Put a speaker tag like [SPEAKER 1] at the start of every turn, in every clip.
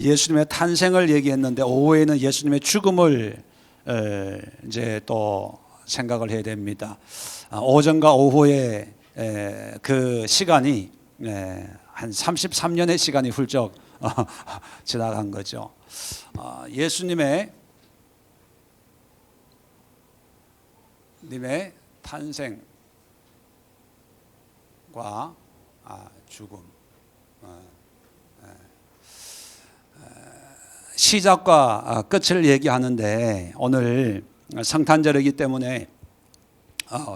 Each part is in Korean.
[SPEAKER 1] 예수님의 탄생을 얘기했는데 오후에는 예수님의 죽음을 이제 또 생각을 해야 됩니다. 오전과 오후에 그 시간이 한 33년의 시간이 훌쩍 지나간 거죠. 예수님의 탄생과 죽음, 시작과 끝을 얘기하는데 오늘 성탄절이기 때문에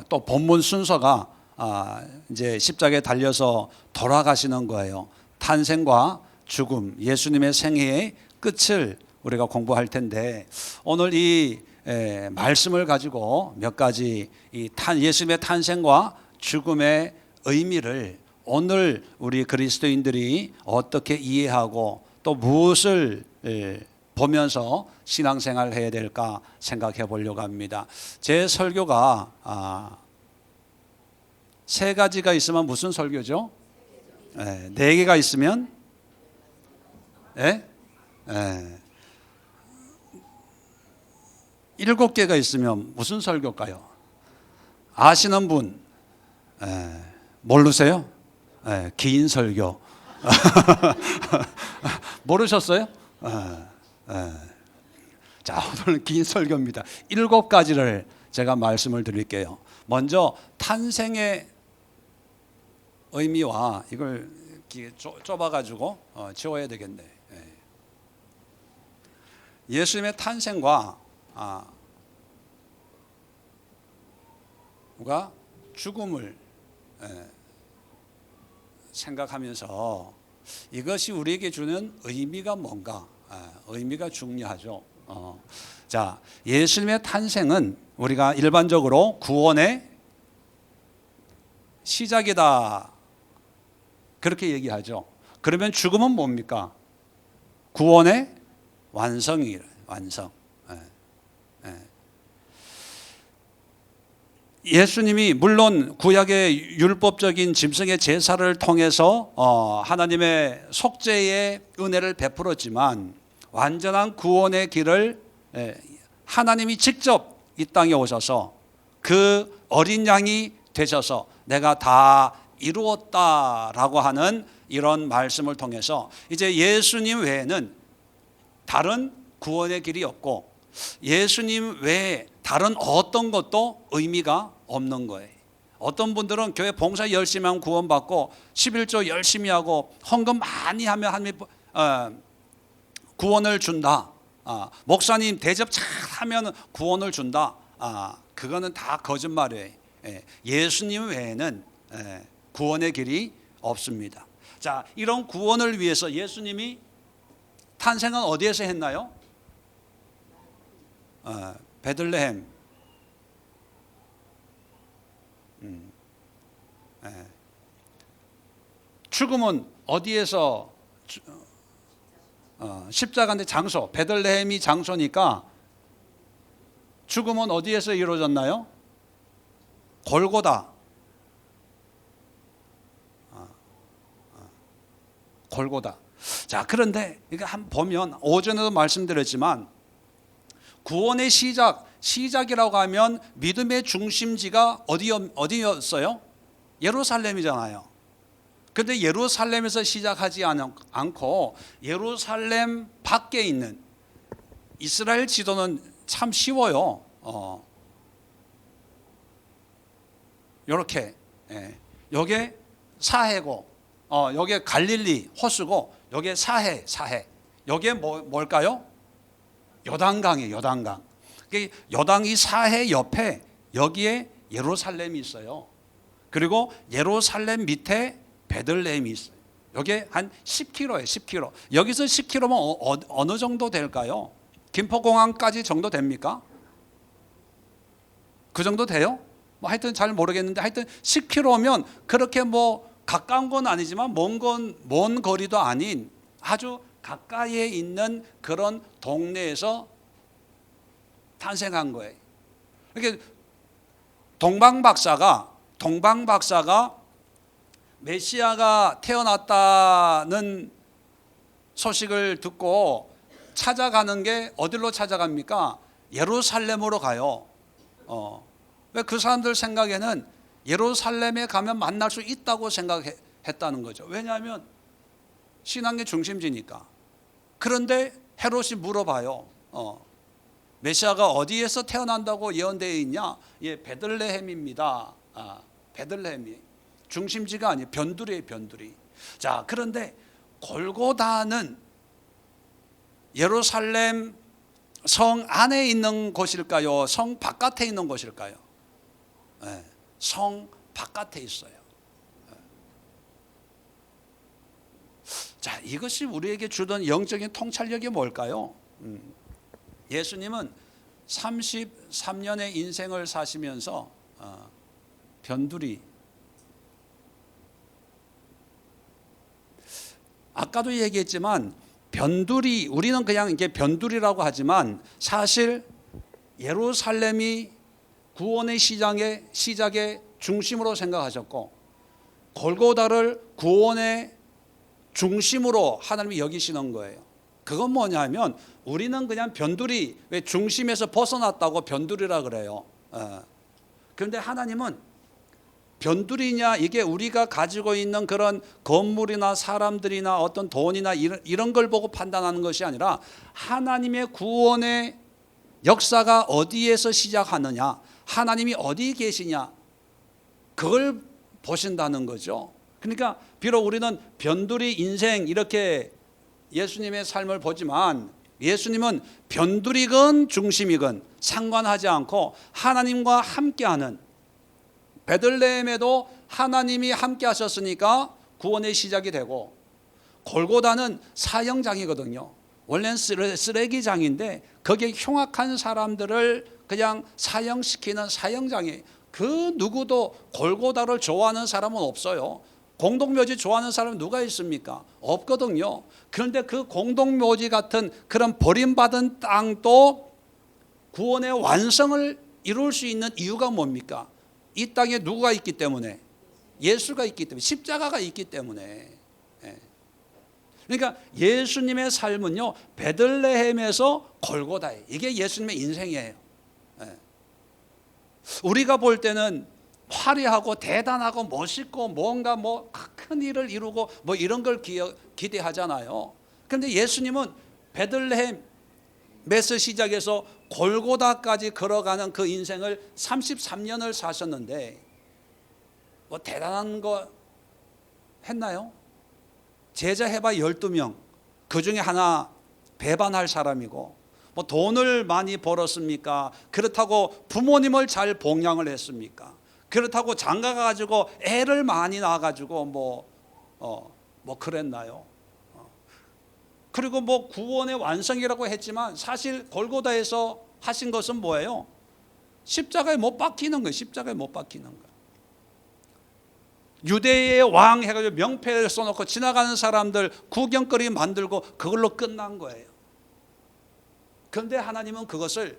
[SPEAKER 1] 또 본문 순서가 이제 십자가에 달려서 돌아가시는 거예요. 탄생과 죽음, 예수님의 생애의 끝을 우리가 공부할 텐데 오늘 이 말씀을 가지고 몇 가지 예수님의 탄생과 죽음의 의미를 오늘 우리 그리스도인들이 어떻게 이해하고 또 무엇을 보면서 신앙생활을 해야 될까 생각해 보려고 합니다. 제 설교가 세 가지가 있으면 무슨 설교죠? 네 개가 있으면 일곱 개가 있으면 무슨 설교일까요? 아시는 분 모르세요? 긴 설교. 모르셨어요? 자, 오늘은 긴 설교입니다. 7가지를 제가 말씀을 드릴게요. 먼저 탄생의 의미와 이걸 좁아가지고 지워야 되겠네. 예수님의 탄생과 우리가 죽음을 생각하면서 이것이 우리에게 주는 의미가 뭔가, 의미가 중요하죠. 자, 예수님의 탄생은 우리가 일반적으로 구원의 시작이다 그렇게 얘기하죠. 그러면 죽음은 뭡니까? 구원의 완성이에요. 완성. 예수님이 물론 구약의 율법적인 짐승의 제사를 통해서 하나님의 속죄의 은혜를 베풀었지만 완전한 구원의 길을 하나님이 직접 이 땅에 오셔서 그 어린 양이 되셔서 내가 다 이루었다라고 하는 이런 말씀을 통해서 이제 예수님 외에는 다른 구원의 길이 없고 예수님 외에 다른 어떤 것도 의미가 없는 거예요. 어떤 분들은 교회 봉사 열심히 하면 구원받고 11조 열심히 하고 헌금 많이 하면 하나님이 구원을 준다. 목사님 대접 잘 하면 구원을 준다. 그거는 다 거짓말이에요. 예수님 외에는 구원의 길이 없습니다. 자, 이런 구원을 위해서 예수님이 탄생은 어디에서 했나요? 베들레헴. 죽음은 어디에서 십자가인데 장소, 베들레헴이 장소니까 죽음은 어디에서 이루어졌나요? 골고다. 골고다. 자, 그런데 이거 한번 보면 오전에도 말씀드렸지만 구원의 시작이라고 하면 믿음의 중심지가 어디였어요? 예루살렘이잖아요. 그런데 예루살렘에서 시작하지 않고 예루살렘 밖에 있는 이스라엘 지도는 참 쉬워요. 이렇게 요게 사해고 요게 갈릴리 호수고 요게 사해. 요게 뭘까요? 요단강이에요. 요단강. 요단이 사해 옆에 여기에 예루살렘이 있어요. 그리고 예루살렘 밑에 베들레헴이 있어요. 여기에 한 10km예요. 10km. 여기서 10km면 어느 정도 될까요? 김포공항까지 정도 됩니까? 그 정도 돼요? 뭐 하여튼 잘 모르겠는데 하여튼 10km면 그렇게 뭐 가까운 건 아니지만 먼 거리도 아닌 아주 가까이에 있는 그런 동네에서 탄생한 거예요. 이렇게 동방박사가 메시아가 태어났다는 소식을 듣고 찾아가는 게 어디로 찾아갑니까? 예루살렘으로 가요. 왜 그 사람들 생각에는 예루살렘에 가면 만날 수 있다고 생각했다는 거죠. 왜냐하면 신앙의 중심지니까. 그런데 헤롯이 물어봐요. 메시아가 어디에서 태어난다고 예언되어 있냐? 예, 베들레헴입니다. 베들레헴이 중심지가 아니에요. 변두리예요, 변두리. 자, 그런데 골고다는 예루살렘 성 안에 있는 곳일까요? 성 바깥에 있는 곳일까요? 네, 성 바깥에 있어요. 자, 이것이 우리에게 주던 영적인 통찰력이 뭘까요? 예수님은 33년의 인생을 사시면서 변두리, 아까도 얘기했지만 변두리, 우리는 그냥 이게 변두리라고 하지만 사실 예루살렘이 구원의 시작의 중심으로 생각하셨고 골고다를 구원의 중심으로 하나님이 여기시는 거예요. 그건 뭐냐면 우리는 그냥 변두리, 왜 중심에서 벗어났다고 변두리라 그래요. 그런데 하나님은 변두리냐, 이게 우리가 가지고 있는 그런 건물이나 사람들이나 어떤 돈이나 이런 걸 보고 판단하는 것이 아니라 하나님의 구원의 역사가 어디에서 시작하느냐, 하나님이 어디 계시냐, 그걸 보신다는 거죠. 그러니까 비록 우리는 변두리 인생 이렇게 예수님의 삶을 보지만 예수님은 변두리건 중심이건 상관하지 않고 하나님과 함께하는, 베들레헴에도 하나님이 함께 하셨으니까 구원의 시작이 되고, 골고다는 사형장이거든요. 원래는 쓰레기장인데 거기에 흉악한 사람들을 그냥 사형시키는 사형장이에요. 그 누구도 골고다를 좋아하는 사람은 없어요. 공동묘지 좋아하는 사람은 누가 있습니까? 없거든요. 그런데 그 공동묘지 같은 그런 버림받은 땅도 구원의 완성을 이룰 수 있는 이유가 뭡니까? 이 땅에 누가 있기 때문에? 예수가 있기 때문에, 십자가가 있기 때문에. 그러니까 예수님의 삶은요, 베들레헴에서 골고다예요. 이게 예수님의 인생이에요. 우리가 볼 때는 화려하고 대단하고 멋있고 뭔가 뭐 큰 일을 이루고 뭐 이런 걸 기대하잖아요. 그런데 예수님은 베들레헴에서 시작해서 골고다까지 걸어가는 그 인생을 33년을 사셨는데 뭐 대단한 거 했나요? 제자 해봐 12명, 그 중에 하나 배반할 사람이고, 뭐 돈을 많이 벌었습니까? 그렇다고 부모님을 잘 봉양을 했습니까? 그렇다고 장가 가지고 애를 많이 낳아가지고 뭐 그랬나요? 그리고 뭐 구원의 완성이라고 했지만 사실 골고다에서 하신 것은 뭐예요? 십자가에 못 박히는 거예요. 십자가에 못 박히는 거예요. 유대의 왕 해가지고 명패를 써놓고 지나가는 사람들 구경거리 만들고 그걸로 끝난 거예요. 그런데 하나님은 그것을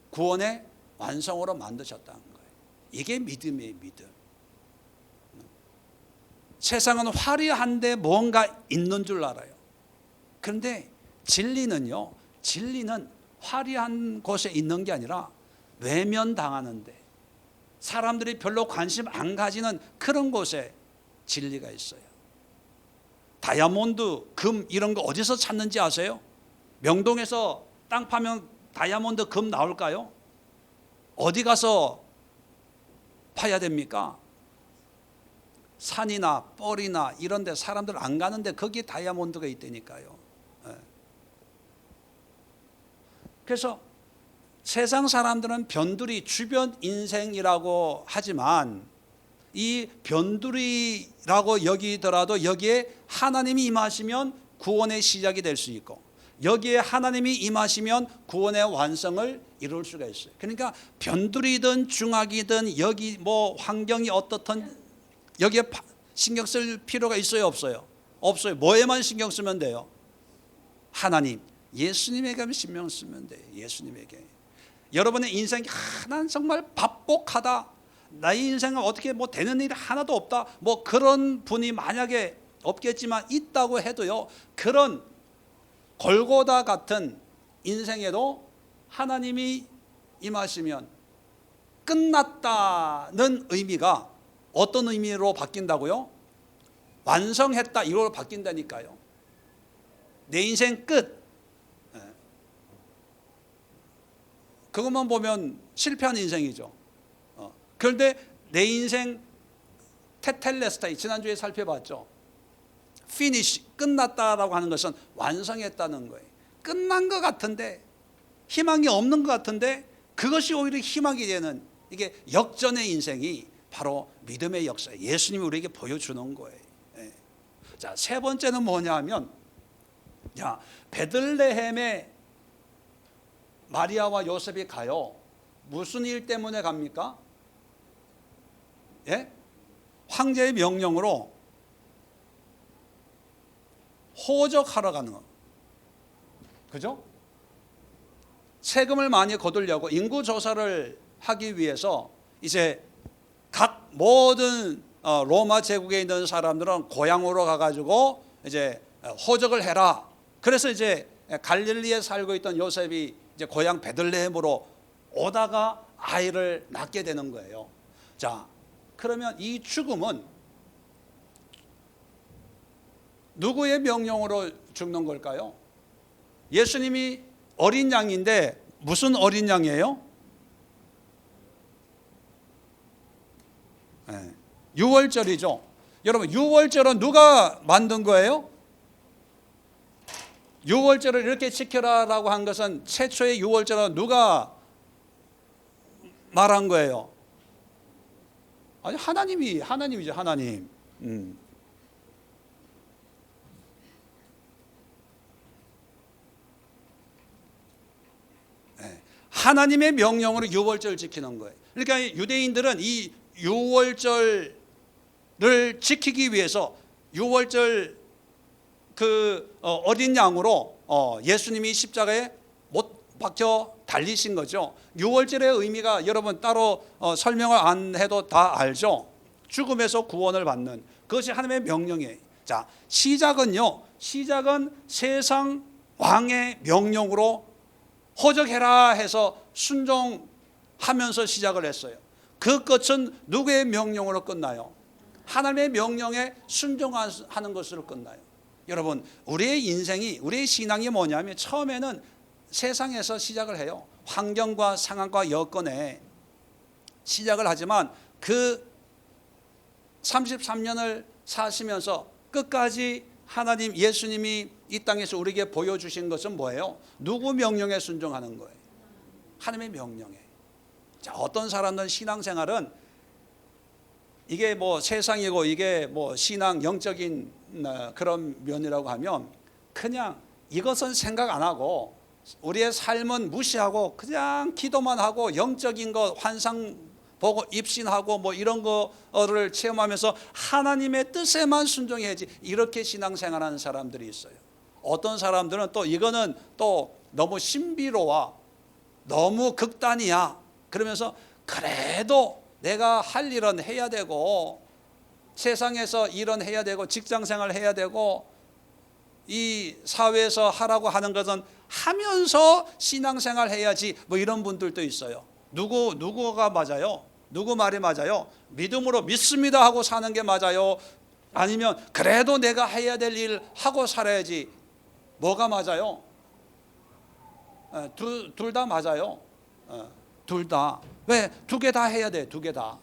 [SPEAKER 1] 구원의 완성으로 만드셨다는 거예요. 이게 믿음이에요, 믿음. 세상은 화려한데 뭔가 있는 줄 알아요. 그런데 진리는요, 진리는 화려한 곳에 있는 게 아니라 외면당하는데 사람들이 별로 관심 안 가지는 그런 곳에 진리가 있어요. 다이아몬드, 금 이런 거 어디서 찾는지 아세요? 명동에서 땅 파면 다이아몬드, 금 나올까요? 어디 가서 파야 됩니까? 산이나 뻘이나 이런 데 사람들 안 가는데 거기에 다이아몬드가 있다니까요. 그래서 세상 사람들은 변두리, 주변 인생이라고 하지만 이 변두리라고 여기더라도 여기에 하나님이 임하시면 구원의 시작이 될 수 있고, 여기에 하나님이 임하시면 구원의 완성을 이룰 수가 있어요. 그러니까 변두리든 중학이든 여기 뭐 환경이 어떻든 여기에 신경 쓸 필요가 있어요, 없어요? 없어요. 뭐에만 신경 쓰면 돼요? 하나님, 예수님에게 신경 쓰면 돼요. 예수님에게. 여러분의 인생이 난 정말 밥복하다, 나의 인생은 어떻게 뭐 되는 일이 하나도 없다, 뭐 그런 분이 만약에 없겠지만 있다고 해도요, 그런 골고다 같은 인생에도 하나님이 임하시면 끝났다는 의미가 어떤 의미로 바뀐다고요? 완성했다, 이로 바뀐다니까요. 내 인생 끝. 그것만 보면 실패한 인생이죠. 그런데 내 인생 테텔레스타이, 지난주에 살펴봤죠. 피니시, 끝났다라고 하는 것은 완성했다는 거예요. 끝난 것 같은데, 희망이 없는 것 같은데, 그것이 오히려 희망이 되는, 이게 역전의 인생이 바로 믿음의 역사, 예수님이 우리에게 보여주는 거예요. 자, 세 번째는 뭐냐 하면, 베들레헴에 마리아와 요셉이 가요. 무슨 일 때문에 갑니까? 황제의 명령으로 호적하러 가는 거. 그죠? 세금을 많이 거두려고 인구 조사를 하기 위해서 이제 각 모든 로마 제국에 있는 사람들은 고향으로 가가지고 이제 호적을 해라. 그래서 이제 갈릴리에 살고 있던 요셉이 이제 고향 베들레헴으로 오다가 아이를 낳게 되는 거예요. 자, 그러면 이 죽음은 누구의 명령으로 죽는 걸까요? 예수님이 어린 양인데 무슨 어린 양이에요? 유월절이죠. 여러분, 유월절은 누가 만든 거예요? 유월절을 이렇게 지켜라라고 한 것은, 최초의 유월절은 누가 말한 거예요? 아니, 하나님이죠, 하나님. 하나님의 명령으로 유월절을 지키는 거예요. 그러니까 유대인들은 이 유월절을 지키기 위해서 유월절 어린 양으로 예수님이 십자가에 못 박혀 달리신 거죠. 유월절의 의미가 여러분 따로 설명을 안 해도 다 알죠. 죽음에서 구원을 받는 그것이 하나님의 명령이에요. 자, 시작은요. 시작은 세상 왕의 명령으로 호적해라 해서 순종하면서 시작을 했어요. 그 끝은 누구의 명령으로 끝나요? 하나님의 명령에 순종하는 것으로 끝나요. 여러분, 우리의 인생이, 우리의 신앙이 뭐냐면 처음에는 세상에서 시작을 해요. 환경과 상황과 여건에 시작을 하지만 그 33년을 사시면서 끝까지 하나님, 예수님이 이 땅에서 우리에게 보여주신 것은 뭐예요? 누구 명령에 순종하는 거예요? 하나님의 명령에. 자, 어떤 사람들은 신앙생활은 이게 뭐 세상이고 이게 뭐 신앙 영적인 그런 면이라고 하면 그냥 이것은 생각 안 하고 우리의 삶은 무시하고 그냥 기도만 하고 영적인 거 환상 보고 입신하고 뭐 이런 거를 체험하면서 하나님의 뜻에만 순종해야지, 이렇게 신앙생활하는 사람들이 있어요. 어떤 사람들은 또 이거는 또 너무 신비로워, 너무 극단이야, 그러면서 그래도 내가 할 일은 해야 되고 세상에서 일은 해야 되고 직장생활 해야 되고 이 사회에서 하라고 하는 것은 하면서 신앙생활 해야지, 뭐 이런 분들도 있어요. 누구가 맞아요? 누구 말이 맞아요? 믿음으로 믿습니다 하고 사는 게 맞아요? 아니면 그래도 내가 해야 될 일 하고 살아야지, 뭐가 맞아요? 둘 다 맞아요. 둘 다. 왜? 두 개 다 해야 돼. 두 개 다.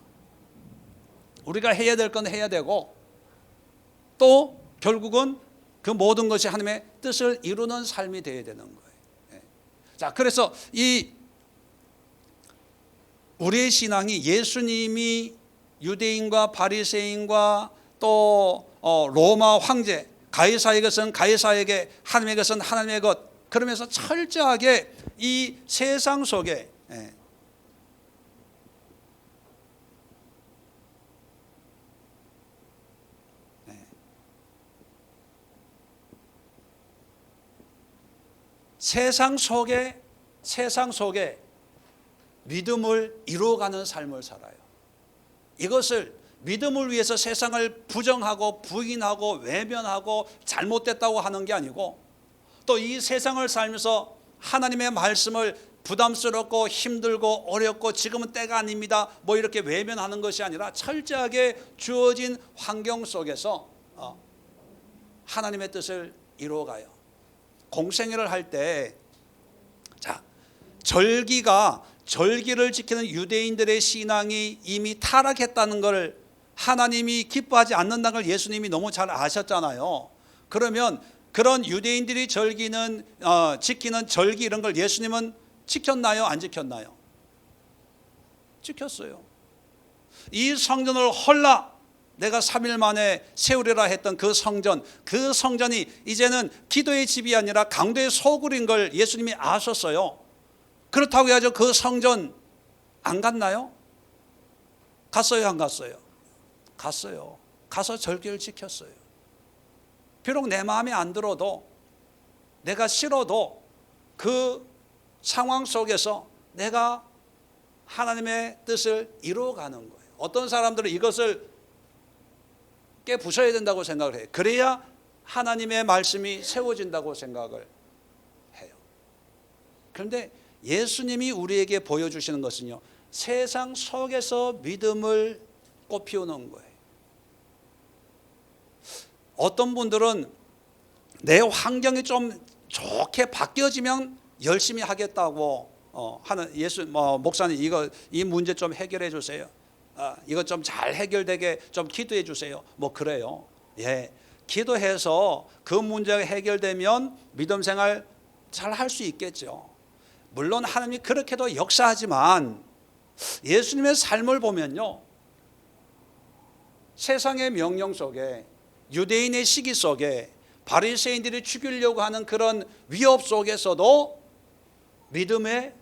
[SPEAKER 1] 우리가 해야 될 건 해야 되고 또 결국은 그 모든 것이 하나님의 뜻을 이루는 삶이 되어야 되는 거예요. 자, 그래서 이 우리의 신앙이 예수님이 유대인과 바리새인과 또 로마 황제, 가이사의 것은 가이사에게, 하나님의 것은 하나님의 것, 그러면서 철저하게 이 세상 속에 세상 속에 믿음을 이루어가는 삶을 살아요. 이것을 믿음을 위해서 세상을 부정하고 부인하고 외면하고 잘못됐다고 하는 게 아니고 또 이 세상을 살면서 하나님의 말씀을 부담스럽고 힘들고 어렵고 지금은 때가 아닙니다 뭐 이렇게 외면하는 것이 아니라 철저하게 주어진 환경 속에서 하나님의 뜻을 이루어가요. 공생애를 할 때 절기를 지키는 유대인들의 신앙이 이미 타락했다는 걸 하나님이 기뻐하지 않는다는 걸 예수님이 너무 잘 아셨잖아요. 그러면 그런 유대인들이 지키는 절기 이런 걸 예수님은 지켰나요? 안 지켰나요? 지켰어요. 이 성전을 헐라 내가 3일 만에 세우리라 했던 그 성전이 이제는 기도의 집이 아니라 강도의 소굴인 걸 예수님이 아셨어요. 그렇다고 해야죠. 그 성전 안 갔나요? 갔어요, 안 갔어요? 갔어요. 가서 절기를 지켰어요. 비록 내 마음에 안 들어도, 내가 싫어도 그 상황 속에서 내가 하나님의 뜻을 이루어가는 거예요. 어떤 사람들은 이것을 깨부숴야 된다고 생각을 해요. 그래야 하나님의 말씀이 세워진다고 생각을 해요. 그런데 예수님이 우리에게 보여주시는 것은요, 세상 속에서 믿음을 꽃피우는 거예요. 어떤 분들은 내 환경이 좀 좋게 바뀌어지면 열심히 하겠다고 하는 목사님 이 문제 좀 해결해 주세요. 이거 좀 잘 해결되게 좀 기도해 주세요. 뭐 그래요. 예, 기도해서 그 문제가 해결되면 믿음 생활 잘 할 수 있겠죠. 물론 하나님이 그렇게도 역사하지만 예수님의 삶을 보면요, 세상의 명령 속에, 유대인의 시기 속에, 바리새인들이 죽이려고 하는 그런 위협 속에서도 믿음의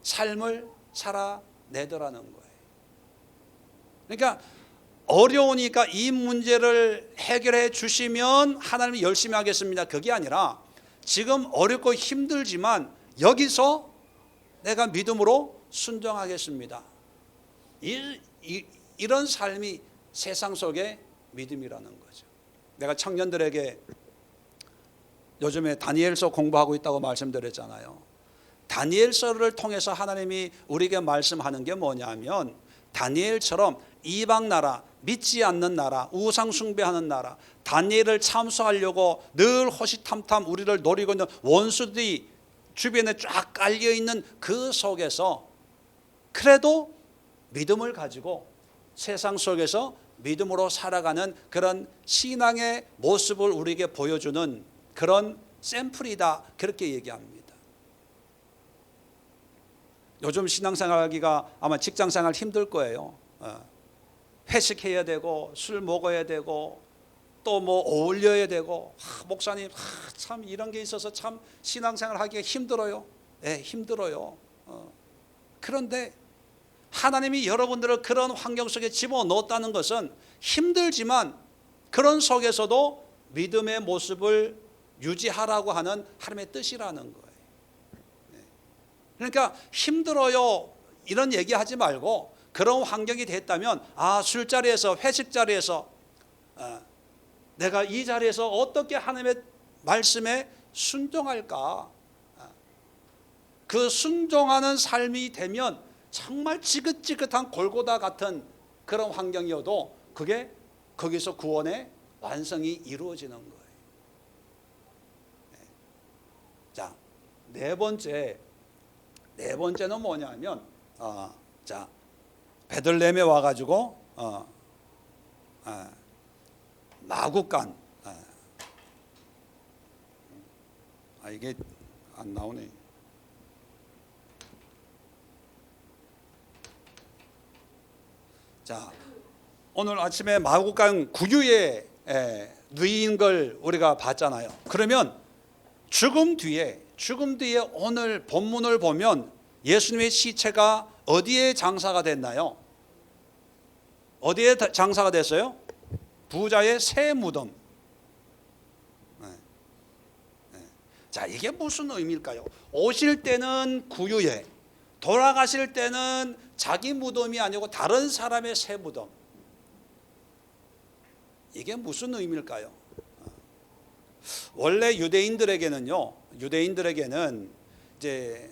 [SPEAKER 1] 삶을 살아내더라는 거예요. 그러니까 어려우니까 이 문제를 해결해 주시면 하나님이 열심히 하겠습니다, 그게 아니라 지금 어렵고 힘들지만 여기서 내가 믿음으로 순종하겠습니다. 이런 삶이 세상 속의 믿음이라는 거죠. 내가 청년들에게 요즘에 다니엘서 공부하고 있다고 말씀드렸잖아요. 다니엘서를 통해서 하나님이 우리에게 말씀하는 게 뭐냐면, 다니엘처럼 이방 나라, 믿지 않는 나라, 우상 숭배하는 나라, 다니엘을 참수하려고 늘 호시탐탐 우리를 노리고 있는 원수들이 주변에 쫙 깔려 있는 그 속에서 그래도 믿음을 가지고 세상 속에서 믿음으로 살아가는 그런 신앙의 모습을 우리에게 보여주는 그런 샘플이다, 그렇게 얘기합니다. 요즘 신앙생활하기가 아마 직장생활 힘들 거예요. 회식해야 되고 술 먹어야 되고 또 뭐 어울려야 되고, 목사님 참 이런 게 있어서 참 신앙생활 하기가 힘들어요. 네, 힘들어요. 그런데 하나님이 여러분들을 그런 환경 속에 집어넣었다는 것은 힘들지만 그런 속에서도 믿음의 모습을 유지하라고 하는 하나님의 뜻이라는 거예요. 그러니까 힘들어요 이런 얘기하지 말고, 그런 환경이 됐다면 술자리에서, 회식 자리에서 내가 이 자리에서 어떻게 하나님의 말씀에 순종할까, 그 순종하는 삶이 되면 정말 지긋지긋한 골고다 같은 그런 환경이어도 그게 거기서 구원의 완성이 이루어지는 거예요. 자, 네 번째는 뭐냐면 베들레헴에 와가지고 마구간, 이게 안 나오네. 자, 오늘 아침에 마구간 구유에 누인 걸 우리가 봤잖아요. 그러면 죽음 뒤에 오늘 본문을 보면 예수님의 시체가 어디에 장사가 됐나요? 어디에 장사가 됐어요? 부자의 새 무덤. 자, 이게 무슨 의미일까요? 오실 때는 구유에, 돌아가실 때는 자기 무덤이 아니고 다른 사람의 새 무덤. 이게 무슨 의미일까요? 원래 유대인들에게는 이제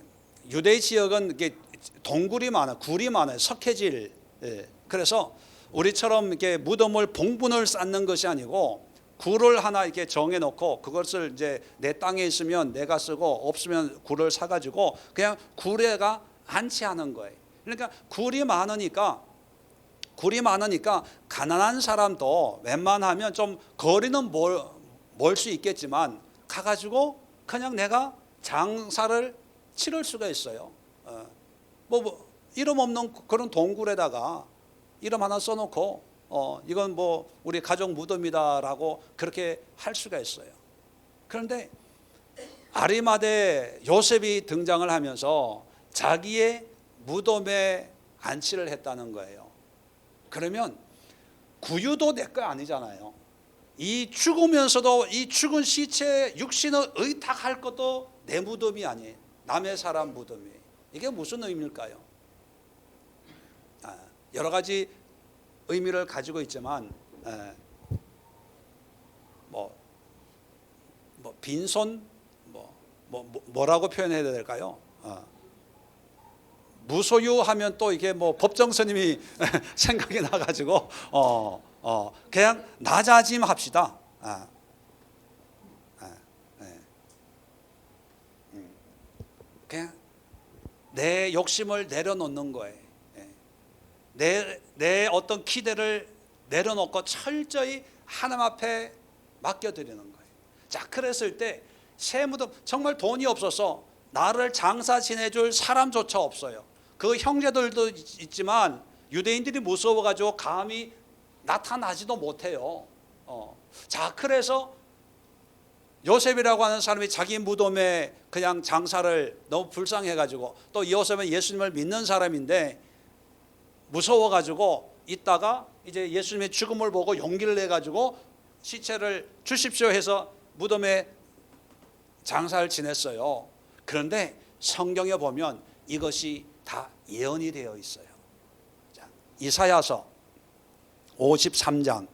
[SPEAKER 1] 유대 지역은 이게 동굴이 많아, 굴이 많아요. 석회질. 예. 그래서 우리처럼 이렇게 무덤을 봉분을 쌓는 것이 아니고 굴을 하나 이렇게 정해놓고 그것을 이제 내 땅에 있으면 내가 쓰고 없으면 굴을 사가지고 그냥 굴에가 안치하는 거예요. 그러니까 굴이 많으니까 가난한 사람도 웬만하면 좀 거리는 멀 수 있겠지만 가가지고 그냥 내가 장사를 치를 수가 있어요. 뭐 이름 없는 그런 동굴에다가 이름 하나 써놓고 이건 뭐 우리 가족 무덤이다라고 그렇게 할 수가 있어요. 그런데 아리마대 요셉이 등장을 하면서 자기의 무덤에 안치를 했다는 거예요. 그러면 구유도 내 거 아니잖아요. 이 죽으면서도 이 죽은 시체에 육신을 의탁할 것도 내 무덤이 아니에요. 남의 사람 무덤이. 이게 무슨 의미일까요? 여러 가지 의미를 가지고 있지만 뭐 빈손 뭐라고 표현해야 될까요? 무소유하면 또 이게 뭐 법정 스님이 생각이 나가지고 그냥 나자짐 합시다. 그냥 내 욕심을 내려놓는 거예요. 내 어떤 기대를 내려놓고 철저히 하나님 앞에 맡겨드리는 거예요. 자, 그랬을 때 새 무덤, 정말 돈이 없어서 나를 장사 지내줄 사람조차 없어요. 그 형제들도 있지만 유대인들이 무서워가지고 감히 나타나지도 못해요. 자, 그래서 요셉이라고 하는 사람이 자기 무덤에 그냥 장사를 너무 불쌍해가지고, 또 요셉은 예수님을 믿는 사람인데 무서워가지고 있다가 이제 예수님의 죽음을 보고 용기를 내가지고 시체를 주십시오 해서 무덤에 장사를 지냈어요. 그런데 성경에 보면 이것이 다 예언이 되어 있어요. 자, 이사야서 53장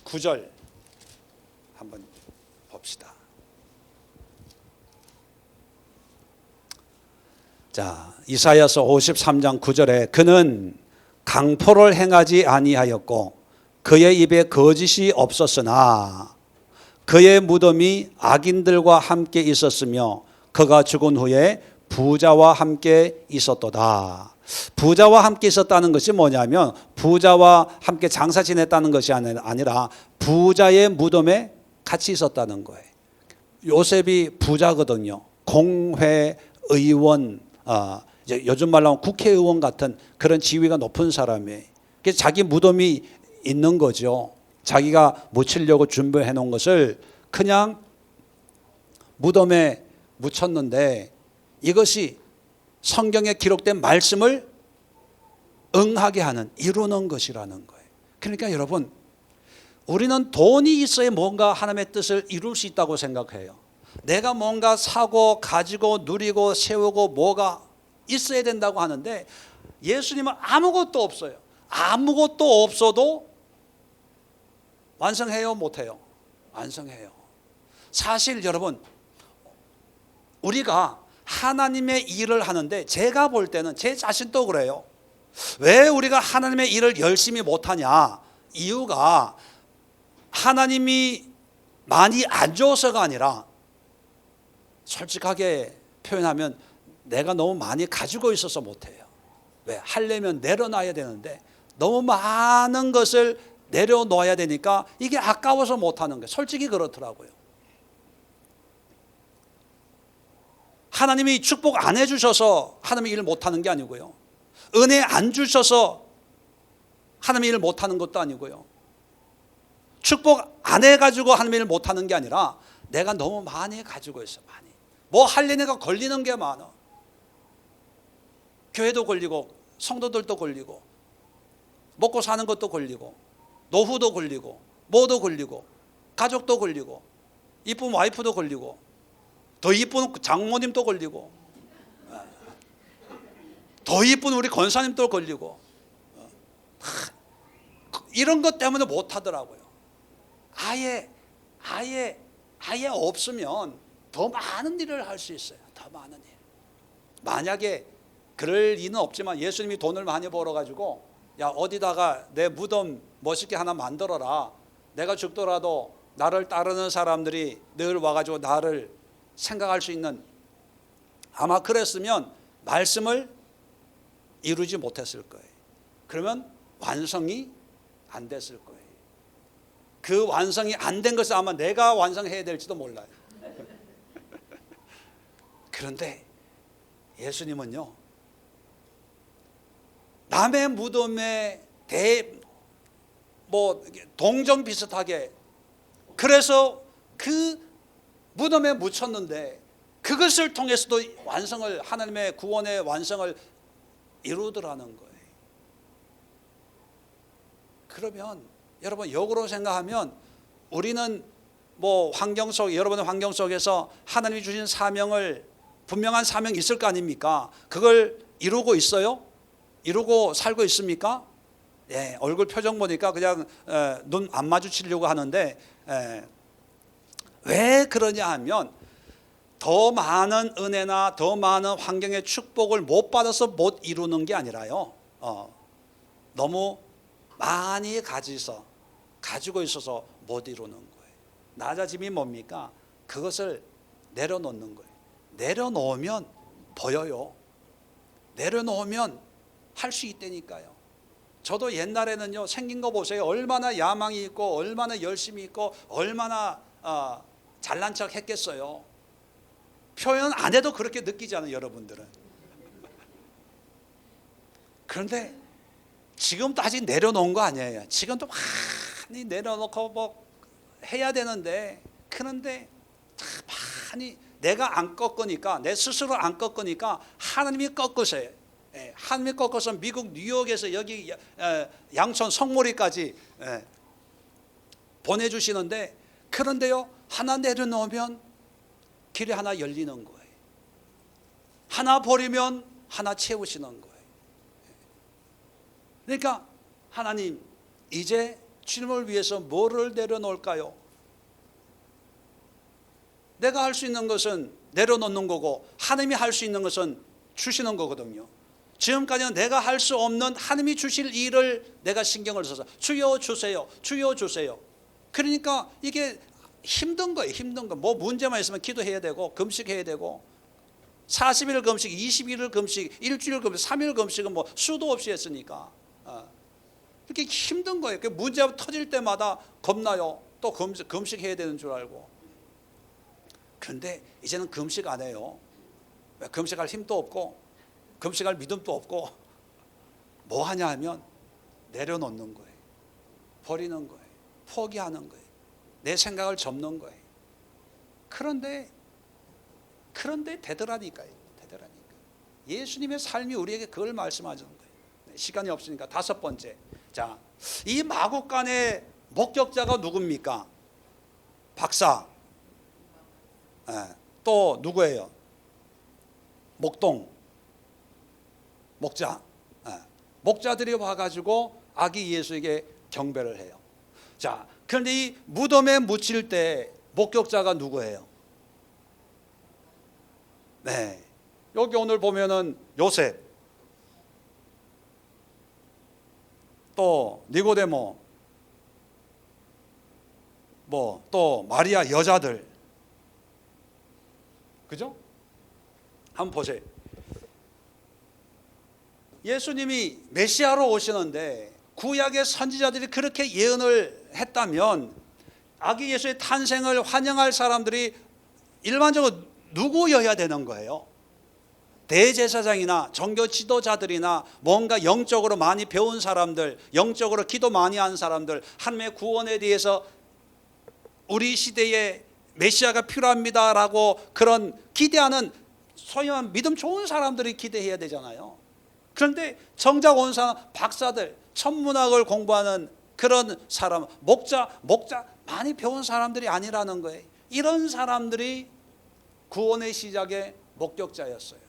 [SPEAKER 1] 9절 한번 봅시다. 자, 이사야서 53장 9절에 그는 강포를 행하지 아니하였고 그의 입에 거짓이 없었으나 그의 무덤이 악인들과 함께 있었으며 그가 죽은 후에 부자와 함께 있었도다. 부자와 함께 있었다는 것이 뭐냐면 부자와 함께 장사 지냈다는 것이 아니라 부자의 무덤에 같이 있었다는 거예요. 요셉이 부자거든요. 공회의원, 요즘 말로 하면 국회의원 같은 그런 지위가 높은 사람이에요. 그래서 자기 무덤이 있는 거죠. 자기가 묻히려고 준비해 놓은 것을 그냥 무덤에 묻혔는데 이것이 성경에 기록된 말씀을 응하게 하는, 이루는 것이라는 거예요. 그러니까 여러분, 우리는 돈이 있어야 뭔가 하나님의 뜻을 이룰 수 있다고 생각해요. 내가 뭔가 사고 가지고 누리고 세우고 뭐가 있어야 된다고 하는데 예수님은 아무것도 없어요. 아무것도 없어도 완성해요, 못해요? 완성해요. 사실 여러분, 우리가 하나님의 일을 하는데 제가 볼 때는 제 자신도 그래요. 왜 우리가 하나님의 일을 열심히 못하냐? 이유가 하나님이 많이 안 줘서가 아니라 솔직하게 표현하면 내가 너무 많이 가지고 있어서 못해요. 왜? 하려면 내려놔야 되는데 너무 많은 것을 내려놓아야 되니까 이게 아까워서 못하는 거예요. 솔직히 그렇더라고요. 하나님이 축복 안 해주셔서 하나님의 일을 못하는 게 아니고요. 은혜 안 주셔서 하나님의 일을 못하는 것도 아니고요. 축복 안 해가지고 하나님의 일을 못하는 게 아니라 내가 너무 많이 가지고 있어. 많이. 뭐 하려니까 걸리는 게 많아. 교회도 걸리고 성도들도 걸리고 먹고 사는 것도 걸리고 노후도 걸리고 뭐도 걸리고 가족도 걸리고 이쁜 와이프도 걸리고 더 이쁜 장모님도 걸리고 더 이쁜 우리 권사님도 걸리고 이런 것 때문에 못 하더라고요. 아예 없으면 더 많은 일을 할 수 있어요. 더 많은 일. 만약에 그럴 리는 없지만 예수님이 돈을 많이 벌어가지고 야 어디다가 내 무덤 멋있게 하나 만들어라. 내가 죽더라도 나를 따르는 사람들이 늘 와가지고 나를 생각할 수 있는, 아마 그랬으면 말씀을 이루지 못했을 거예요. 그러면 완성이 안 됐을 거예요. 그 완성이 안 된 것을 아마 내가 완성해야 될지도 몰라요. 그런데 예수님은요, 남의 무덤에 동정 비슷하게, 그래서 그 무덤에 묻혔는데 그것을 통해서도 완성을, 하나님의 구원의 완성을 이루더라는 거예요. 그러면 여러분 역으로 생각하면 우리는 환경 속, 여러분의 환경 속에서 하나님이 주신 사명을, 분명한 사명이 있을 거 아닙니까? 그걸 이루고 있어요? 이루고 살고 있습니까? 예, 얼굴 표정 보니까 그냥 눈 안 마주치려고 하는데, 왜 그러냐 하면 더 많은 은혜나 더 많은 환경의 축복을 못 받아서 못 이루는 게 아니라요, 너무 많이 가지고 있어서 못 이루는 거예요. 낮아짐이 뭡니까? 그것을 내려놓는 거예요. 내려놓으면 보여요. 내려놓으면 할 수 있다니까요. 저도 옛날에는요, 생긴 거 보세요. 얼마나 야망이 있고 얼마나 열심히 있고 얼마나 잘난 척 했겠어요. 표현 안 해도 그렇게 느끼잖아요, 여러분들은. 그런데 지금도 아직 내려놓은 거 아니에요. 지금도 많이 내려놓고 해야 되는데, 그런데 많이 내가 안 꺾으니까, 내 스스로 안 꺾으니까 하나님이 꺾으세요. 하나님이 꺾어서 미국 뉴욕에서 여기 양천 성모리까지 보내주시는데, 그런데요, 하나 내려놓으면 길이 하나 열리는 거예요. 하나 버리면 하나 채우시는 거예요. 그러니까 하나님, 이제 주님을 위해서 뭐를 내려놓을까요? 내가 할 수 있는 것은 내려놓는 거고, 하나님이 할 수 있는 것은 주시는 거거든요. 지금까지는 내가 할 수 없는 하나님이 주실 일을 내가 신경을 써서 주여 주세요, 주여 주세요. 그러니까 이게 힘든 거예요. 힘든 거. 문제만 있으면 기도해야 되고 금식해야 되고, 40일 금식, 20일 금식, 일주일 금식, 3일 금식은 수도 없이 했으니까 이렇게 힘든 거예요. 문제가 터질 때마다 겁나요. 또 금식해야 되는 줄 알고. 그런데 이제는 금식 안 해요. 금식할 힘도 없고 금식할 믿음도 없고, 뭐 하냐 하면 내려놓는 거예요. 버리는 거예요. 포기하는 거예요. 내 생각을 접는 거예요. 그런데 되더라니까요. 예수님의 삶이 우리에게 그걸 말씀하시는 거예요. 시간이 없으니까 다섯 번째. 자, 이 마국간의 목격자가 누굽니까? 박사. 또 누구예요? 목자. 목자들이 와가지고 아기 예수에게 경배를 해요. 자, 그런데 이 무덤에 묻힐 때 목격자가 누구예요? 네, 여기 오늘 보면은 요셉, 또 니고데모, 또 마리아, 여자들, 그죠? 한번 보세요. 예수님이 메시아로 오시는데 구약의 선지자들이 그렇게 예언을 했다면, 아기 예수의 탄생을 환영할 사람들이 일반적으로 누구여야 되는 거예요? 대제사장이나 종교 지도자들이나 뭔가 영적으로 많이 배운 사람들, 영적으로 기도 많이 한 사람들, 하나님의 구원에 대해서 우리 시대에 메시아가 필요합니다라고 그런 기대하는 소위 말하는 믿음 좋은 사람들이 기대해야 되잖아요. 그런데 정작 온 사람, 박사들, 천문학을 공부하는 그런 사람, 목자 많이 배운 사람들이 아니라는 거예요. 이런 사람들이 구원의 시작의 목격자였어요.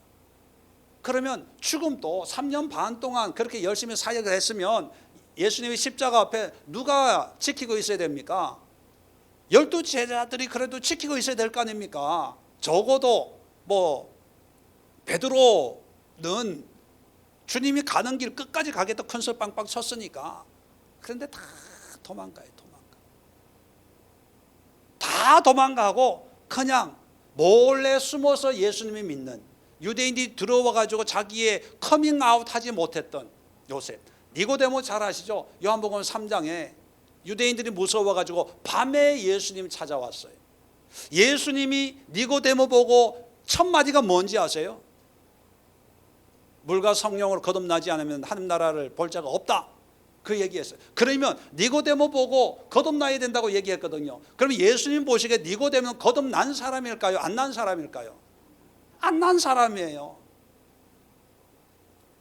[SPEAKER 1] 그러면 죽음도 3년 반 동안 그렇게 열심히 사역을 했으면 예수님의 십자가 앞에 누가 지키고 있어야 됩니까? 12 제자들이 그래도 지키고 있어야 될 거 아닙니까? 적어도 뭐 베드로는 주님이 가는 길 끝까지 가겠다 큰 소리 빵빵 쳤으니까. 그런데 다 도망가요. 다 도망가고 그냥 몰래 숨어서 예수님이 믿는, 유대인들이 들어와 가지고 자기의 커밍아웃 하지 못했던 요셉. 니고데모 잘 아시죠? 요한복음 3장에 유대인들이 무서워 가지고 밤에 예수님 찾아왔어요. 예수님이 니고데모 보고 첫 마디가 뭔지 아세요? 물과 성령으로 거듭나지 않으면 하늘 나라를 볼 자가 없다. 그 얘기했어요. 그러면 니고데모 보고 거듭나야 된다고 얘기했거든요. 그럼 예수님 보시기에 니고데모는 거듭난 사람일까요? 안 난 사람일까요? 안 난 사람이에요.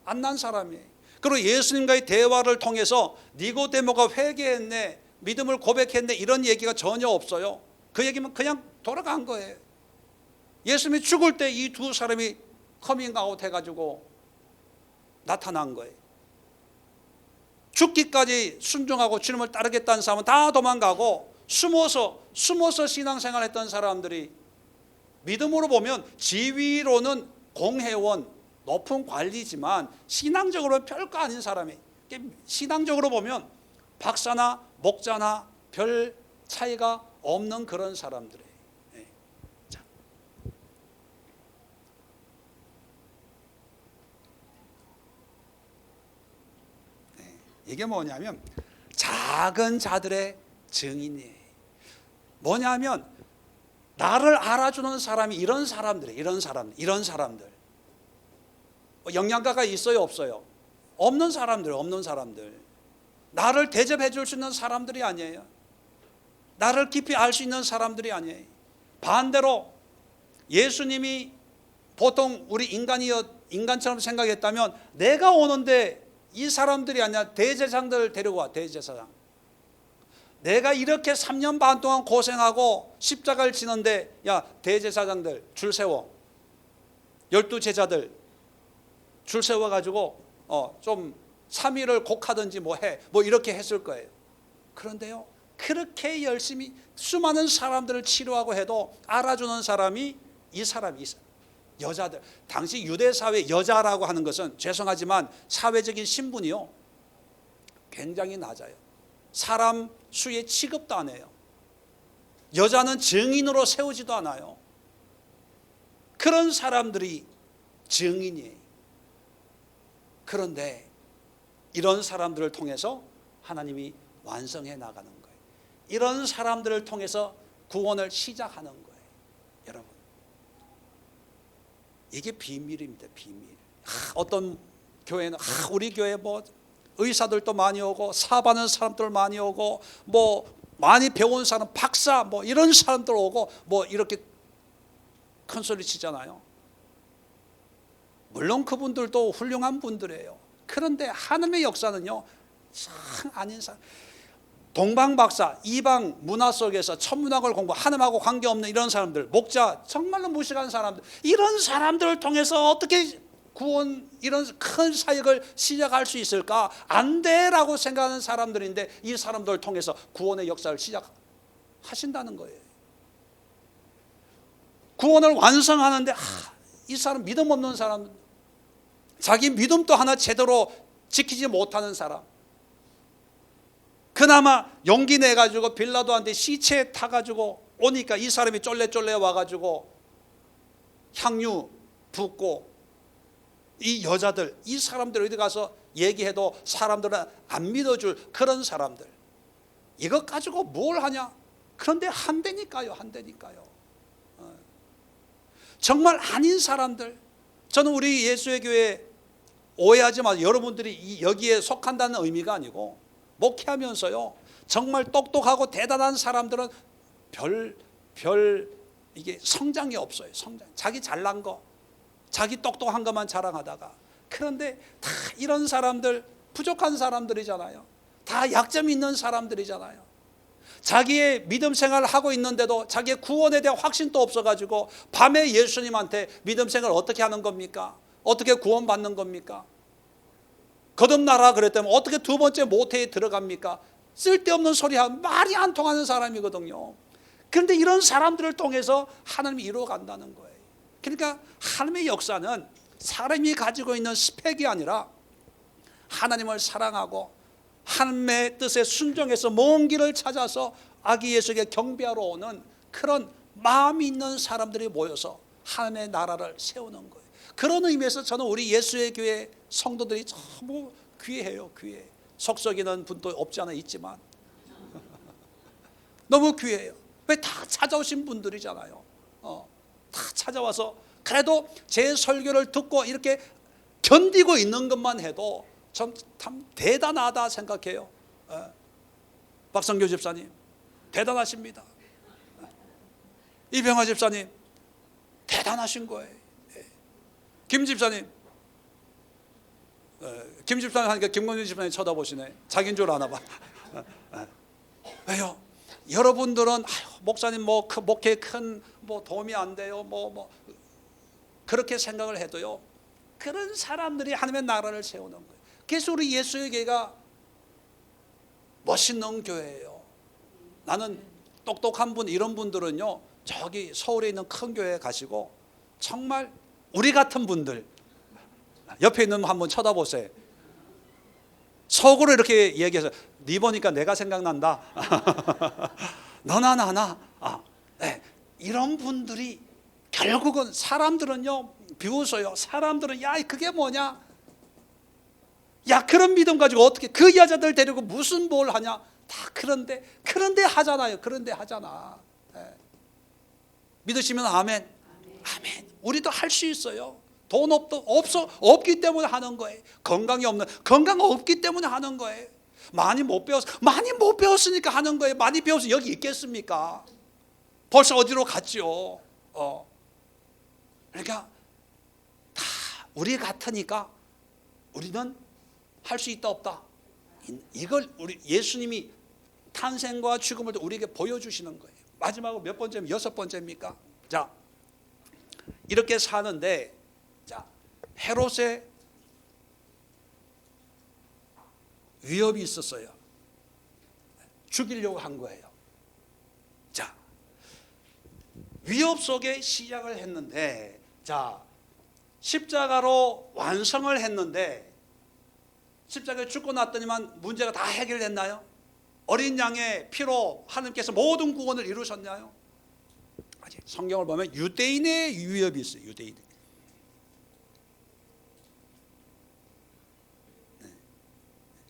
[SPEAKER 1] 안 난 사람이에요. 그리고 예수님과의 대화를 통해서 니고데모가 회개했네, 믿음을 고백했네, 이런 얘기가 전혀 없어요. 그 얘기면 그냥 돌아간 거예요. 예수님이 죽을 때 이 두 사람이 커밍아웃 해가지고 나타난 거예요. 죽기까지 순종하고 주님을 따르겠다는 사람은 다 도망가고 숨어서 신앙생활 했던 사람들이 믿음으로 보면 지위로는 공회원, 높은 관리지만 신앙적으로는 별거 아닌 사람이, 신앙적으로 보면 박사나 목자나 별 차이가 없는 그런 사람들이에요. 자. 이게 뭐냐면 작은 자들의 증인이에요. 뭐냐면 나를 알아주는 사람이 이런 사람들이에요. 이런 사람들. 영양가가 있어요, 없어요? 없는 사람들. 나를 대접해 줄 수 있는 사람들이 아니에요. 나를 깊이 알 수 있는 사람들이 아니에요. 반대로 예수님이 보통 우리 인간처럼 생각했다면 내가 오는데 이 사람들이 아니라 대제사장들 데리고 와. 대제사장. 내가 이렇게 3년 반 동안 고생하고 십자가를 지는데 야, 대제사장들 줄 세워. 12 제자들 줄 세워가지고 좀 3일을 곡하든지 뭐 해. 뭐 이렇게 했을 거예요. 그런데요, 그렇게 열심히 수많은 사람들을 치료하고 해도 알아주는 사람이 이 사람이 있어요. 여자들. 당시 유대사회 여자라고 하는 것은 죄송하지만 사회적인 신분이요 굉장히 낮아요. 사람 수에 취급도 안 해요. 여자는 증인으로 세우지도 않아요. 그런 사람들이 증인이에요. 그런데 이런 사람들을 통해서 하나님이 완성해 나가는 거예요. 이런 사람들을 통해서 구원을 시작하는 거예요. 여러분, 이게 비밀입니다. 비밀. 어떤 교회는 우리 교회 뭐 의사들도 많이 오고 사업하는 사람들 많이 오고 뭐 많이 배운 사람 박사 뭐 이런 사람들 오고 뭐 이렇게 큰 소리 치잖아요. 물론 그분들도 훌륭한 분들이에요. 그런데 하나님의 역사는요 참 아닌 사람, 동방 박사, 이방 문화 속에서 천문학을 공부, 하나님하고 관계없는 이런 사람들, 목자, 정말로 무식한 사람들, 이런 사람들을 통해서 어떻게 구원, 이런 큰 사역을 시작할 수 있을까? 안 돼라고 생각하는 사람들인데 이 사람들을 통해서 구원의 역사를 시작하신다는 거예요. 구원을 완성하는데 이 사람 믿음 없는 사람, 자기 믿음도 하나 제대로 지키지 못하는 사람, 그나마 용기 내가지고 빌라도한테 시체 타가지고 오니까 이 사람이 쫄래쫄래 와가지고 향유 붓고, 이 여자들, 이 사람들 어디 가서 얘기해도 사람들은 안 믿어줄 그런 사람들, 이것 가지고 뭘 하냐? 그런데 한대니까요. 정말 아닌 사람들. 저는 우리 예수의 교회 오해하지 마세요. 여러분들이 여기에 속한다는 의미가 아니고, 목회하면서요 정말 똑똑하고 대단한 사람들은 이게 성장이 없어요. 자기 잘난 거, 자기 똑똑한 것만 자랑하다가, 그런데 다 이런 사람들 부족한 사람들이잖아요. 다 약점이 있는 사람들이잖아요. 자기의 믿음 생활을 하고 있는데도 자기의 구원에 대한 확신도 없어가지고 밤에 예수님한테 믿음 생활을 어떻게 하는 겁니까? 어떻게 구원받는 겁니까? 거듭나라 그랬다면 어떻게 두 번째 모태에 들어갑니까? 쓸데없는 소리야. 말이 안 통하는 사람이거든요. 그런데 이런 사람들을 통해서 하나님이 이루어간다는 거예요. 그러니까 하나님의 역사는 사람이 가지고 있는 스펙이 아니라 하나님을 사랑하고 하나님의 뜻에 순종해서 먼 길을 찾아서 아기 예수에게 경배하러 오는 그런 마음이 있는 사람들이 모여서 하나님의 나라를 세우는 거예요. 그런 의미에서 저는 우리 예수의 교회 성도들이 너무 귀해요. 귀해. 속썩이는 분도 없지 않아 있지만 너무 귀해요. 왜? 다 찾아오신 분들이잖아요. 다 찾아와서 그래도 제 설교를 듣고 이렇게 견디고 있는 것만 해도 참 대단하다 생각해요. 박성교 집사님 대단하십니다. 이병화 집사님 대단하신 거예요. 김 집사님, 김 집사님 하니까 김건희 집사님 쳐다보시네. 자기인 줄 아나 봐. 왜요? 여러분들은 목사님 뭐 목회에 큰 뭐 도움이 안 돼요. 뭐 그렇게 생각을 해도요. 그런 사람들이 하나님의 나라를 세우는 거예요. 그래서 우리 예수의 교회가 멋있는 교회예요. 나는 똑똑한 분 이런 분들은요. 저기 서울에 있는 큰 교회에 가시고 정말 우리 같은 분들 옆에 있는 분 한번 쳐다보세요. 속으로 이렇게 얘기해서 네 보니까 내가 생각난다. 너나 나나. 네. 이런 분들이 결국은 사람들은요 비웃어요. 사람들은 야 그게 뭐냐. 야 그런 믿음 가지고 어떻게 그 여자들 데리고 무슨 뭘 하냐. 다 그런데 하잖아요. 그런데 하잖아. 네. 믿으시면 아멘. 아멘. 우리도 할 수 있어요. 돈 없기 때문에 하는 거예요. 건강 없기 때문에 하는 거예요. 많이 못 배웠으니까 하는 거예요. 많이 배워서 여기 있겠습니까? 벌써 어디로 갔죠. 그러니까 다 우리 같으니까 우리는 할 수 있다 없다. 이걸 우리 예수님이 탄생과 죽음을 우리에게 보여주시는 거예요. 마지막으로 몇 번째? 6번째입니까? 자, 이렇게 사는데 자, 헤롯의 위협이 있었어요. 죽이려고 한 거예요. 자, 위협 속에 시작을 했는데 자, 십자가로 완성을 했는데 십자가에 죽고 났더니만 문제가 다 해결됐나요? 어린 양의 피로 하나님께서 모든 구원을 이루셨나요? 아직 성경을 보면 유대인의 위협이 있어요. 유대인.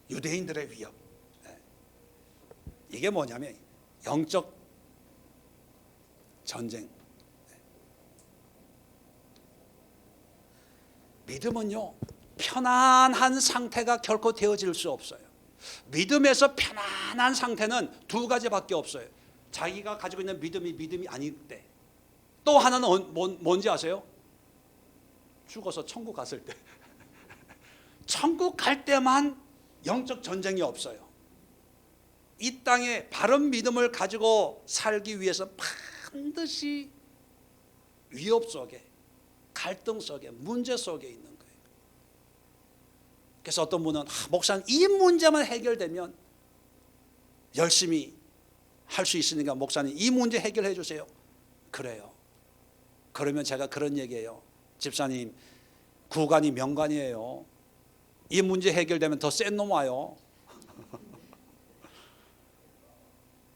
[SPEAKER 1] 유대인들의 위협. 이게 뭐냐면 영적 전쟁. 믿음은요 편안한 상태가 결코 되어질 수 없어요. 믿음에서 편안한 상태는 두 가지밖에 없어요. 자기가 가지고 있는 믿음이 아닐 때. 또 하나는 뭔지 아세요? 죽어서 천국 갔을 때. 천국 갈 때만 영적 전쟁이 없어요. 이 땅에 바른 믿음을 가지고 살기 위해서 반드시 위협 속에, 갈등 속에, 문제 속에 있는 거예요. 그래서 어떤 분은 목사님 이 문제만 해결되면 열심히 할 수 있으니까 목사님 이 문제 해결해 주세요. 그래요. 그러면 제가 그런 얘기해요. 집사님 구간이 명관이에요. 이 문제 해결되면 더 센 놈 와요.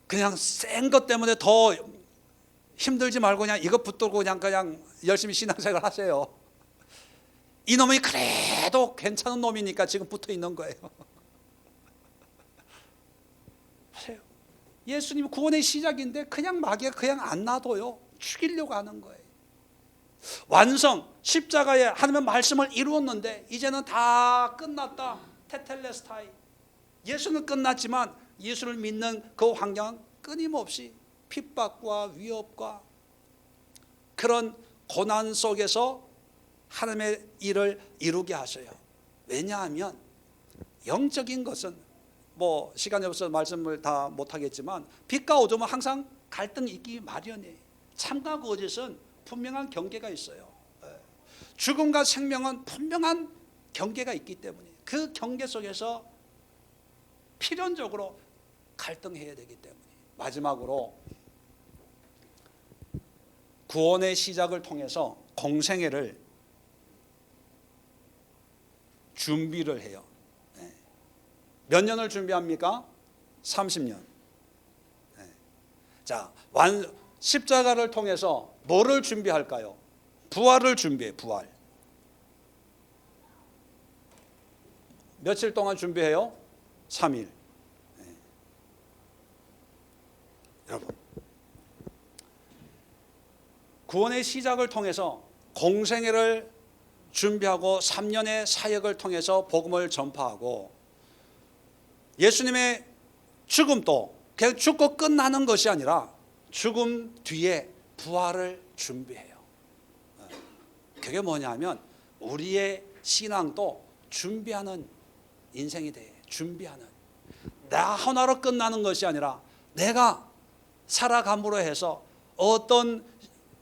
[SPEAKER 1] 그냥 센 것 때문에 더 힘들지 말고 그냥 이거 붙들고 그냥 열심히 신앙생활 하세요. 이 놈이 그래도 괜찮은 놈이니까 지금 붙어 있는 거예요. 보세요. 예수님 구원의 시작인데 그냥 마귀가 그냥 안 놔둬요. 죽이려고 하는 거예요. 완성, 십자가에 하나님의 말씀을 이루었는데 이제는 다 끝났다. 테텔레스타이. 예수는 끝났지만 예수를 믿는 그 환경은 끊임없이 핍박과 위협과 그런 고난 속에서 하나님의 일을 이루게 하셔요. 왜냐하면 영적인 것은 뭐 시간이 없어서 말씀을 다 못하겠지만 빛과 어둠은 항상 갈등이 있기 마련이에요. 참과 거짓은 분명한 경계가 있어요. 죽음과 생명은 분명한 경계가 있기 때문에 그 경계 속에서 필연적으로 갈등해야 되기 때문에 마지막으로 구원의 시작을 통해서 공생애를 준비를 해요. 몇 년을 준비합니까? 30년. 자, 십자가를 통해서 뭐를 준비할까요? 부활을 준비해. 부활. 며칠 동안 준비해요? 3일. 여러분, 구원의 시작을 통해서 공생애를 준비하고 3년의 사역을 통해서 복음을 전파하고 예수님의 죽음도 그냥 죽고 끝나는 것이 아니라 죽음 뒤에 부활을 준비해요. 그게 뭐냐면 우리의 신앙도 준비하는 인생이 돼. 준비하는. 나 하나로 끝나는 것이 아니라 내가 살아감으로 해서 어떤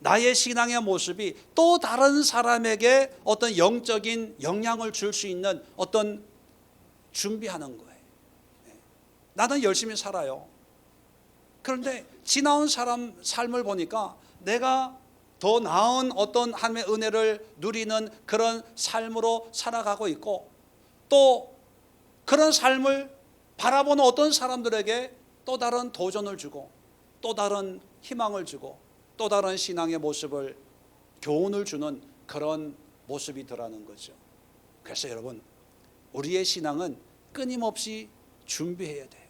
[SPEAKER 1] 나의 신앙의 모습이 또 다른 사람에게 어떤 영적인 영향을 줄 수 있는 어떤 준비하는 거예요. 나는 열심히 살아요. 그런데 지나온 사람 삶을 보니까 내가 더 나은 어떤 하나님의 은혜를 누리는 그런 삶으로 살아가고 있고 또 그런 삶을 바라보는 어떤 사람들에게 또 다른 도전을 주고 또 다른 희망을 주고 또 다른 신앙의 모습을 교훈을 주는 그런 모습이더라는 거죠. 그래서 여러분, 우리의 신앙은 끊임없이 준비해야 돼요.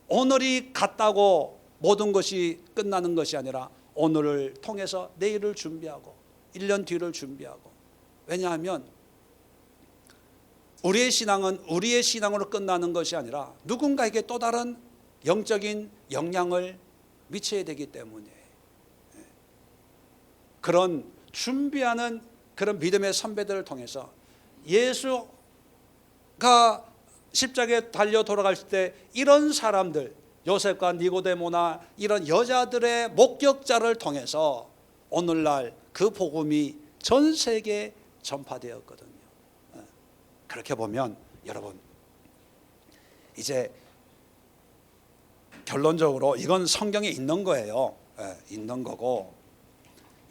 [SPEAKER 1] 오늘이 갔다고 모든 것이 끝나는 것이 아니라 오늘을 통해서 내일을 준비하고 1년 뒤를 준비하고. 왜냐하면 우리의 신앙은 우리의 신앙으로 끝나는 것이 아니라 누군가에게 또 다른 영적인 영향을 미쳐야 되기 때문에 그런 준비하는 그런 믿음의 선배들을 통해서 예수가 십자가에 달려 돌아가실 때 이런 사람들, 요셉과 니고데모나 이런 여자들의 목격자를 통해서 오늘날 그 복음이 전 세계에 전파되었거든요. 그렇게 보면 여러분, 이제 결론적으로 이건 성경에 있는 거예요. 있는 거고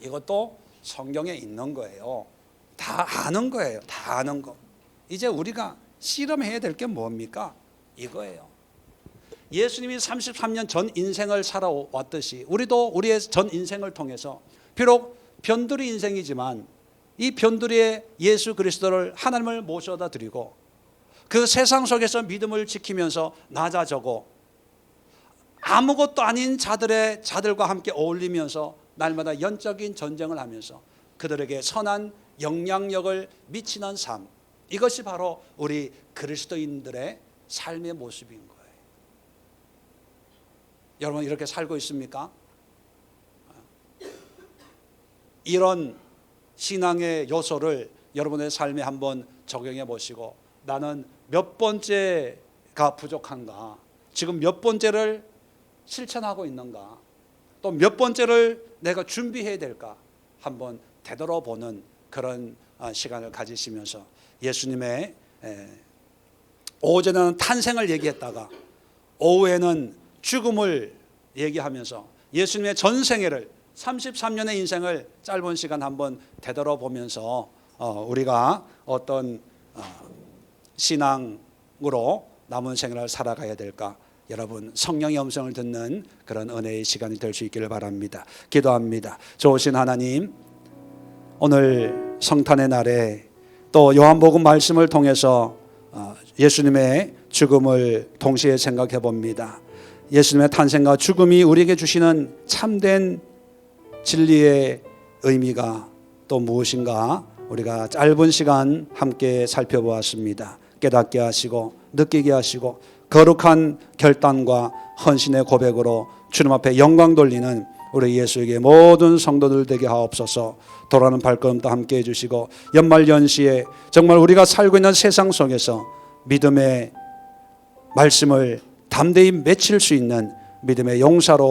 [SPEAKER 1] 이것도 성경에 있는 거예요. 다 아는 거예요. 다 아는 거. 이제 우리가 실험해야 될 게 뭡니까? 이거예요. 예수님이 33년 전 인생을 살아왔듯이 우리도 우리의 전 인생을 통해서 비록 변두리 인생이지만 이 변두리에 예수 그리스도를 하나님을 모셔다 드리고 그 세상 속에서 믿음을 지키면서 낮아져고 아무것도 아닌 자들과 함께 어울리면서 날마다 영적인 전쟁을 하면서 그들에게 선한 영향력을 미치는 삶, 이것이 바로 우리 그리스도인들의 삶의 모습인 거예요. 여러분, 이렇게 살고 있습니까? 이런 신앙의 요소를 여러분의 삶에 한번 적용해 보시고 나는 몇 번째가 부족한가? 지금 몇 번째를 실천하고 있는가? 또 몇 번째를 내가 준비해야 될까? 한번 되돌아보는 그런 시간을 가지시면서 예수님의 오전에는 탄생을 얘기했다가 오후에는 죽음을 얘기하면서 예수님의 전생애를 33년의 인생을 짧은 시간 한번 되돌아보면서 우리가 어떤 신앙으로 남은 생활을 살아가야 될까? 여러분, 성령의 음성을 듣는 그런 은혜의 시간이 될 수 있기를 바랍니다. 기도합니다. 좋으신 하나님, 오늘 성탄의 날에 또 요한복음 말씀을 통해서 예수님의 죽음을 동시에 생각해 봅니다. 예수님의 탄생과 죽음이 우리에게 주시는 참된 진리의 의미가 또 무엇인가 우리가 짧은 시간 함께 살펴보았습니다. 깨닫게 하시고 느끼게 하시고 거룩한 결단과 헌신의 고백으로 주님 앞에 영광 돌리는 우리 예수에게 모든 성도들 되게 하옵소서. 돌아오는 발걸음도 함께 해주시고 연말연시에 정말 우리가 살고 있는 세상 속에서 믿음의 말씀을 담대히 맺힐 수 있는 믿음의 용사로